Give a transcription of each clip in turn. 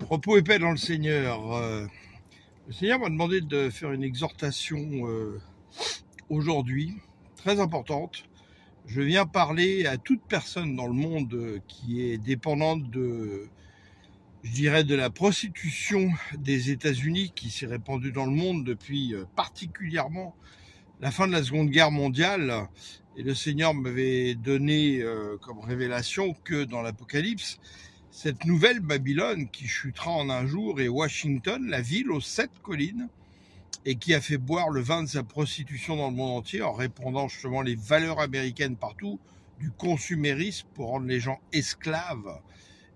Repos et paix dans le Seigneur. Le Seigneur m'a demandé de faire une exhortation aujourd'hui, très importante. Je viens parler à toute personne dans le monde qui est dépendante de la prostitution des États-Unis qui s'est répandue dans le monde depuis particulièrement la fin de la Seconde Guerre mondiale. Et le Seigneur m'avait donné comme révélation que dans l'Apocalypse, cette nouvelle Babylone qui chutera en un jour est Washington, la ville aux 7 collines, et qui a fait boire le vin de sa prostitution dans le monde entier en répandant justement les valeurs américaines partout, du consumérisme pour rendre les gens esclaves.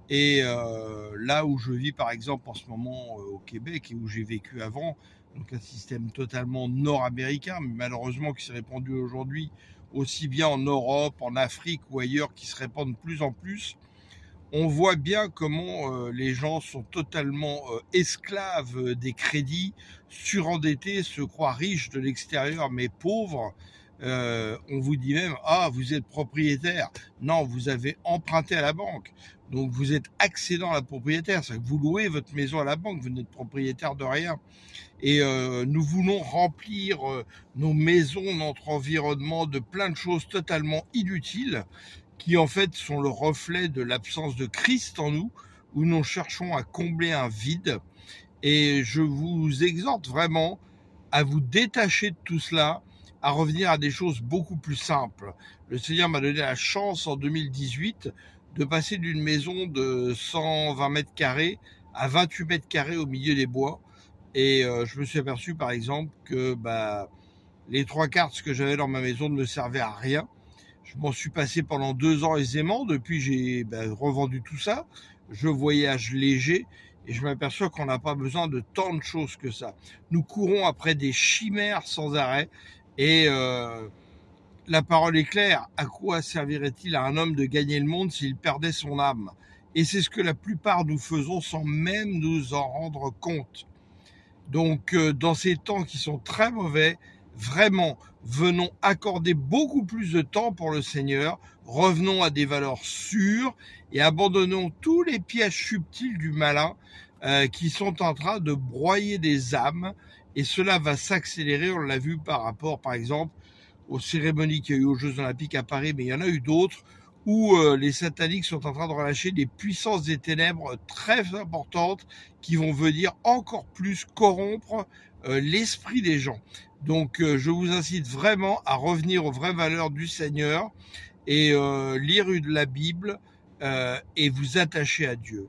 Et là où je vis par exemple en ce moment au Québec et où j'ai vécu avant, donc un système totalement nord-américain, mais malheureusement qui s'est répandu aujourd'hui aussi bien en Europe, en Afrique ou ailleurs, qui se répand de plus en plus, on voit bien comment les gens sont totalement esclaves des crédits, surendettés, se croient riches de l'extérieur mais pauvres. On vous dit même, ah, vous êtes propriétaire. Non, vous avez emprunté à la banque. Donc vous êtes accédant à la propriétaire. C'est-à-dire que vous louez votre maison à la banque, vous n'êtes propriétaire de rien. Et nous voulons remplir nos maisons, notre environnement de plein de choses totalement inutiles, qui en fait sont le reflet de l'absence de Christ en nous, où nous cherchons à combler un vide. Et je vous exhorte vraiment à vous détacher de tout cela, à revenir à des choses beaucoup plus simples. Le Seigneur m'a donné la chance en 2018 de passer d'une maison de 120 mètres carrés à 28 mètres carrés au milieu des bois. Et je me suis aperçu par exemple que les 3/4 de ce que j'avais dans ma maison ne me servaient à rien. Je m'en suis passé pendant 2 ans aisément. Depuis, j'ai revendu tout ça. Je voyage léger et je m'aperçois qu'on n'a pas besoin de tant de choses que ça. Nous courons après des chimères sans arrêt et la parole est claire. À quoi servirait-il à un homme de gagner le monde s'il perdait son âme? Et c'est ce que la plupart nous faisons sans même nous en rendre compte. Donc, dans ces temps qui sont très mauvais, vraiment, venons accorder beaucoup plus de temps pour le Seigneur, revenons à des valeurs sûres et abandonnons tous les pièges subtils du malin qui sont en train de broyer des âmes, et cela va s'accélérer. On l'a vu par rapport, par exemple, aux cérémonies qu'il y a eu aux Jeux Olympiques à Paris, mais il y en a eu d'autres, où les sataniques sont en train de relâcher des puissances des ténèbres très importantes qui vont venir encore plus corrompre l'esprit des gens. Donc je vous incite vraiment à revenir aux vraies valeurs du Seigneur et lire la Bible et vous attacher à Dieu.